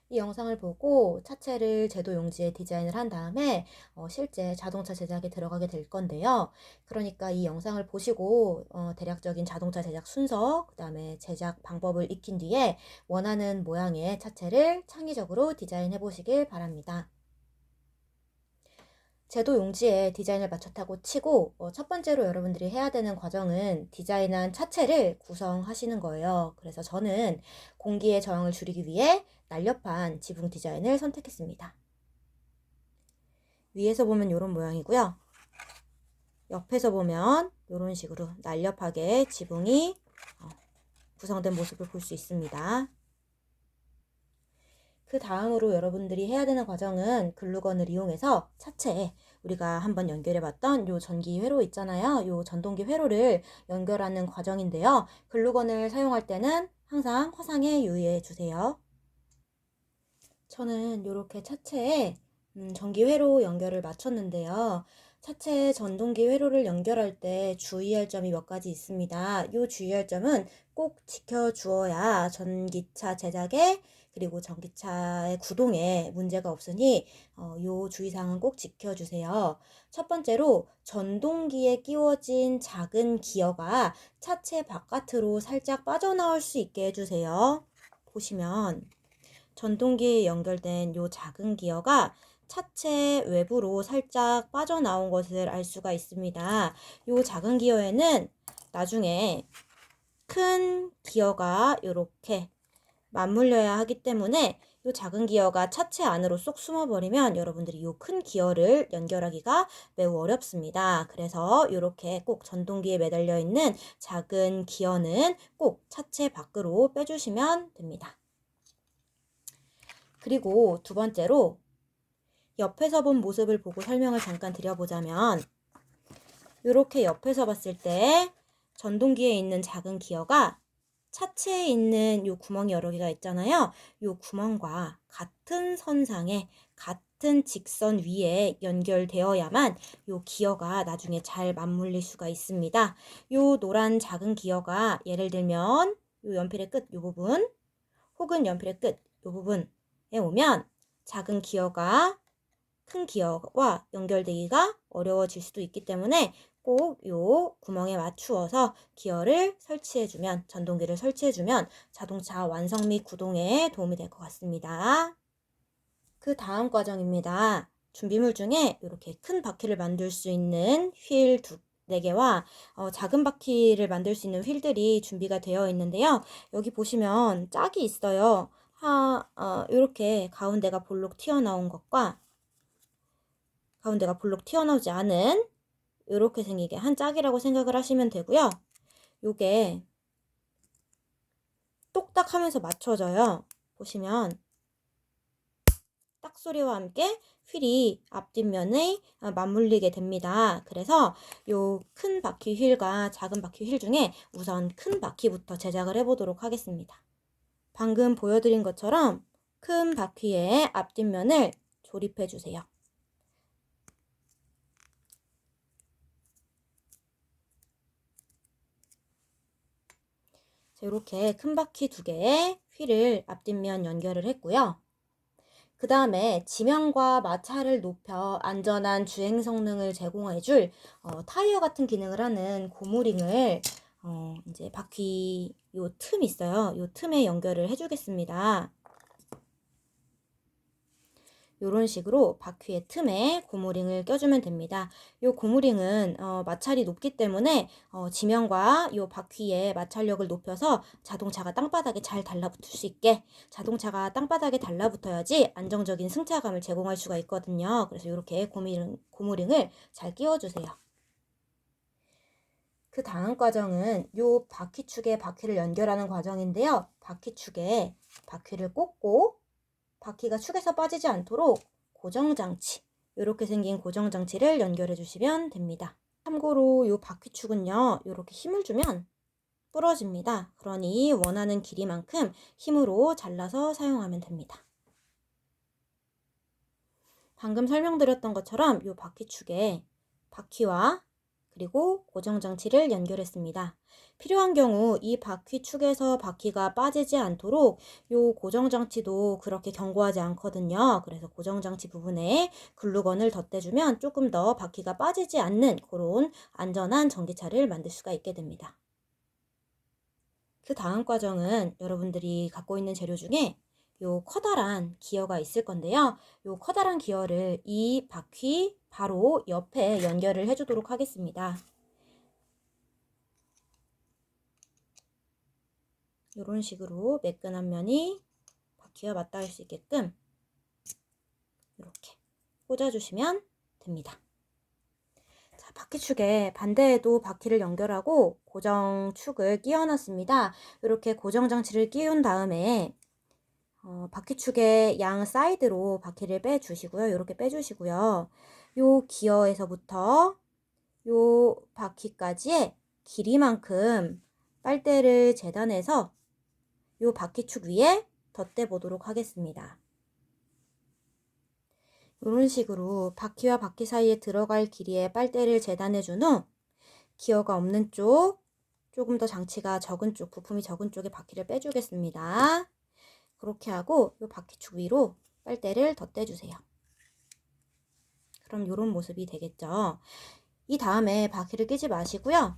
이 영상을 보고 차체를 제도 용지에 디자인을 한 다음에 실제 자동차 제작에 들어가게 될 건데요. 그러니까 이 영상을 보시고 대략적인 자동차 제작 순서, 그 다음에 제작 방법을 익힌 뒤에 원하는 모양의 차체를 창의적으로 디자인해 보시길 바랍니다. 제도 용지에 디자인을 맞췄다고 치고 첫 번째로 여러분들이 해야 되는 과정은 디자인한 차체를 구성하시는 거예요. 그래서 저는 공기의 저항을 줄이기 위해 날렵한 지붕 디자인을 선택했습니다. 위에서 보면 이런 모양이고요. 옆에서 보면 이런 식으로 날렵하게 지붕이 구성된 모습을 볼 수 있습니다. 그 다음으로 여러분들이 해야 되는 과정은 글루건을 이용해서 차체에 우리가 한번 연결해 봤던 요 전기 회로 있잖아요. 요 전동기 회로를 연결하는 과정인데요. 글루건을 사용할 때는 항상 화상에 유의해 주세요. 저는 이렇게 차체에 전기 회로 연결을 마쳤는데요. 차체 전동기 회로를 연결할 때 주의할 점이 몇 가지 있습니다. 이 주의할 점은 꼭 지켜주어야 전기차 제작에 그리고 전기차의 구동에 문제가 없으니 이 주의사항은 꼭 지켜주세요. 첫 번째로 전동기에 끼워진 작은 기어가 차체 바깥으로 살짝 빠져나올 수 있게 해주세요. 보시면 전동기에 연결된 요 작은 기어가 차체 외부로 살짝 빠져나온 것을 알 수가 있습니다. 요 작은 기어에는 나중에 큰 기어가 이렇게 맞물려야 하기 때문에 요 작은 기어가 차체 안으로 쏙 숨어버리면 여러분들이 요 큰 기어를 연결하기가 매우 어렵습니다. 그래서 이렇게 꼭 전동기에 매달려 있는 작은 기어는 꼭 차체 밖으로 빼주시면 됩니다. 그리고 두 번째로 옆에서 본 모습을 보고 설명을 잠깐 드려보자면 이렇게 옆에서 봤을 때 전동기에 있는 작은 기어가 차체에 있는 이 구멍이 여러 개가 있잖아요. 이 구멍과 같은 선상에 같은 직선 위에 연결되어야만 이 기어가 나중에 잘 맞물릴 수가 있습니다. 이 노란 작은 기어가 예를 들면 이 연필의 끝 이 부분 혹은 연필의 끝 이 부분에 오면 작은 기어가 큰 기어와 연결되기가 어려워질 수도 있기 때문에 꼭 요 구멍에 맞추어서 기어를 설치해주면, 전동기를 설치해주면 자동차 완성 및 구동에 도움이 될 것 같습니다. 그 다음 과정입니다. 준비물 중에 이렇게 큰 바퀴를 만들 수 있는 휠 4개와 작은 바퀴를 만들 수 있는 휠들이 준비가 되어 있는데요. 여기 보시면 짝이 있어요. 이렇게 가운데가 볼록 튀어나온 것과 가운데가 볼록 튀어나오지 않은 이렇게 생기게 한 짝이라고 생각을 하시면 되고요. 요게 똑딱 하면서 맞춰져요. 보시면 딱 소리와 함께 휠이 앞뒷면에 맞물리게 됩니다. 그래서 요 큰 바퀴 휠과 작은 바퀴 휠 중에 우선 큰 바퀴부터 제작을 해보도록 하겠습니다. 방금 보여드린 것처럼 큰 바퀴의 앞뒷면을 조립해 주세요. 이렇게 큰 바퀴 2개의 휠을 앞뒷면 연결을 했고요. 그 다음에 지면과 마찰을 높여 안전한 주행 성능을 제공해줄 타이어 같은 기능을 하는 고무링을 이제 바퀴 요 틈 있어요. 요 틈에 연결을 해주겠습니다. 이런 식으로 바퀴의 틈에 고무링을 껴주면 됩니다. 이 고무링은 마찰이 높기 때문에 지면과 이 바퀴의 마찰력을 높여서 자동차가 땅바닥에 잘 달라붙을 수 있게, 자동차가 땅바닥에 달라붙어야지 안정적인 승차감을 제공할 수가 있거든요. 그래서 이렇게 고무링을 잘 끼워주세요. 그 다음 과정은 이 바퀴축에 바퀴를 연결하는 과정인데요. 바퀴축에 바퀴를 꽂고 바퀴가 축에서 빠지지 않도록 고정장치, 이렇게 생긴 고정장치를 연결해 주시면 됩니다. 참고로 이 바퀴축은요, 이렇게 힘을 주면 부러집니다. 그러니 원하는 길이만큼 힘으로 잘라서 사용하면 됩니다. 방금 설명드렸던 것처럼 이 바퀴축에 바퀴와 그리고 고정장치를 연결했습니다. 필요한 경우 이 바퀴축에서 바퀴가 빠지지 않도록 요 고정장치도 그렇게 견고하지 않거든요. 그래서 고정장치 부분에 글루건을 덧대주면 조금 더 바퀴가 빠지지 않는 그런 안전한 전기차를 만들 수가 있게 됩니다. 그 다음 과정은 여러분들이 갖고 있는 재료 중에 요 커다란 기어가 있을 건데요. 요 커다란 기어를 이 바퀴 바로 옆에 연결을 해주도록 하겠습니다. 이런 식으로 매끈한 면이 바퀴와 맞닿을 수 있게끔 이렇게 꽂아주시면 됩니다. 자, 바퀴축에 반대에도 바퀴를 연결하고 고정축을 끼워놨습니다. 이렇게 고정장치를 끼운 다음에 바퀴축의 양 사이드로 바퀴를 빼주시고요. 이렇게 빼주시고요. 요 기어에서부터 요 바퀴까지의 길이만큼 빨대를 재단해서 요 바퀴축 위에 덧대 보도록 하겠습니다. 이런 식으로 바퀴와 바퀴 사이에 들어갈 길이의 빨대를 재단해 준 후 기어가 없는 쪽, 조금 더 장치가 적은 쪽, 부품이 적은 쪽에 바퀴를 빼주겠습니다. 그렇게 하고 이 바퀴축 위로 빨대를 덧대주세요. 그럼 이런 모습이 되겠죠. 이 다음에 바퀴를 끼지 마시고요.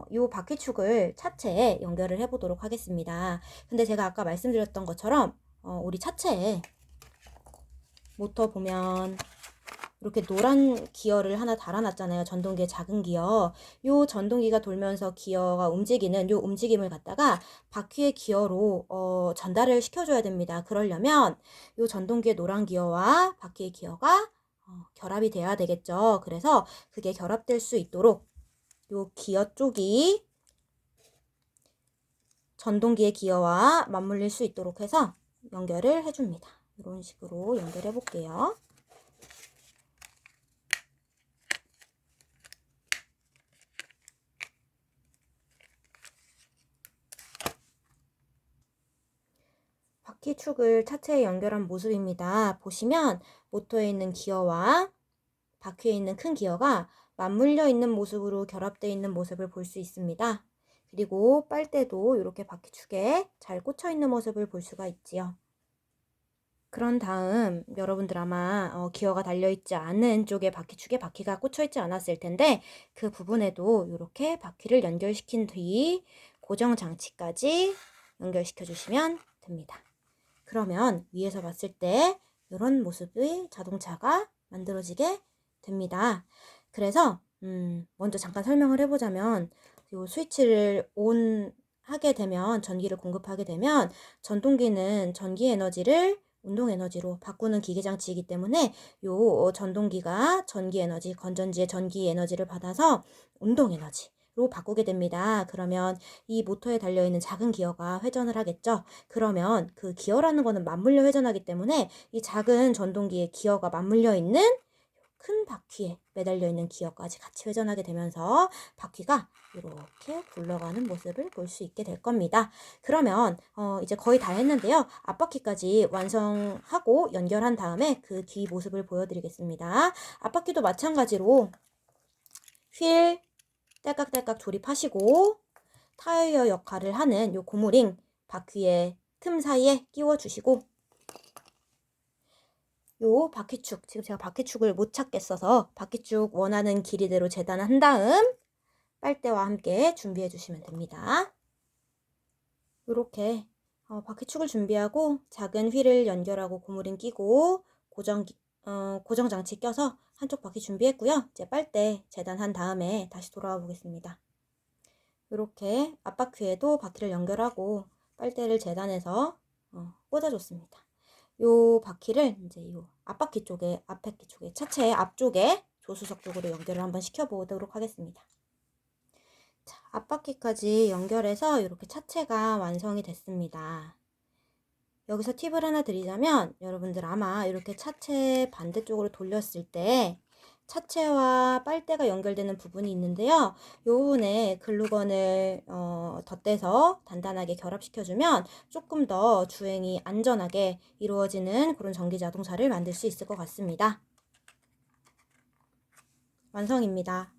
이 바퀴축을 차체에 연결을 해 보도록 하겠습니다. 근데 제가 아까 말씀드렸던 것처럼 우리 차체에 모터 보면 이렇게 노란 기어를 하나 달아놨잖아요. 전동기의 작은 기어. 요 전동기가 돌면서 기어가 움직이는 요 움직임을 갖다가 바퀴의 기어로 전달을 시켜줘야 됩니다. 그러려면 요 전동기의 노란 기어와 바퀴의 기어가 결합이 돼야 되겠죠. 그래서 그게 결합될 수 있도록 요 기어 쪽이 전동기의 기어와 맞물릴 수 있도록 해서 연결을 해줍니다. 이런 식으로 연결해 볼게요. 바퀴축을 차체에 연결한 모습입니다. 보시면 모터에 있는 기어와 바퀴에 있는 큰 기어가 맞물려 있는 모습으로 결합되어 있는 모습을 볼 수 있습니다. 그리고 빨대도 이렇게 바퀴축에 잘 꽂혀 있는 모습을 볼 수가 있지요. 그런 다음 여러분들 아마 기어가 달려있지 않은 쪽에 바퀴축에 바퀴가 꽂혀있지 않았을 텐데 그 부분에도 이렇게 바퀴를 연결시킨 뒤 고정 장치까지 연결시켜 주시면 됩니다. 그러면 위에서 봤을 때 이런 모습의 자동차가 만들어지게 됩니다. 그래서 먼저 잠깐 설명을 해보자면 이 스위치를 온 하게 되면 전기를 공급하게 되면 전동기는 전기 에너지를 운동 에너지로 바꾸는 기계 장치이기 때문에 요 전동기가 전기 에너지, 건전지의 전기 에너지를 받아서 운동 에너지로 바꾸게 됩니다. 그러면 이 모터에 달려있는 작은 기어가 회전을 하겠죠. 그러면 그 기어라는 거는 맞물려 회전하기 때문에 이 작은 전동기의 기어가 맞물려 있는 큰 바퀴에 매달려 있는 기어까지 같이 회전하게 되면서 바퀴가 이렇게 굴러가는 모습을 볼 수 있게 될 겁니다. 그러면 이제 거의 다 했는데요. 앞바퀴까지 완성하고 연결한 다음에 그 뒤 모습을 보여드리겠습니다. 앞바퀴도 마찬가지로 휠 딸깍딸깍 조립하시고 타이어 역할을 하는 요 고무링 바퀴의 틈 사이에 끼워주시고 요 바퀴축, 지금 제가 바퀴축을 못 찾겠어서 바퀴축 원하는 길이대로 재단한 다음 빨대와 함께 준비해 주시면 됩니다. 이렇게 바퀴축을 준비하고 작은 휠을 연결하고 고무링 끼고 고정 장치 껴서 한쪽 바퀴 준비했고요. 이제 빨대 재단한 다음에 다시 돌아와 보겠습니다. 이렇게 앞바퀴에도 바퀴를 연결하고 빨대를 재단해서 꽂아줬습니다. 요 바퀴를 이제 요 앞바퀴 쪽에, 앞바퀴 쪽에, 차체의 앞쪽에 조수석 쪽으로 연결을 한번 시켜보도록 하겠습니다. 자, 앞바퀴까지 연결해서 이렇게 차체가 완성이 됐습니다. 여기서 팁을 하나 드리자면 여러분들 아마 이렇게 차체 반대쪽으로 돌렸을 때 차체와 빨대가 연결되는 부분이 있는데요. 이 부분에 글루건을 덧대서 단단하게 결합시켜주면 조금 더 주행이 안전하게 이루어지는 그런 전기 자동차를 만들 수 있을 것 같습니다. 완성입니다.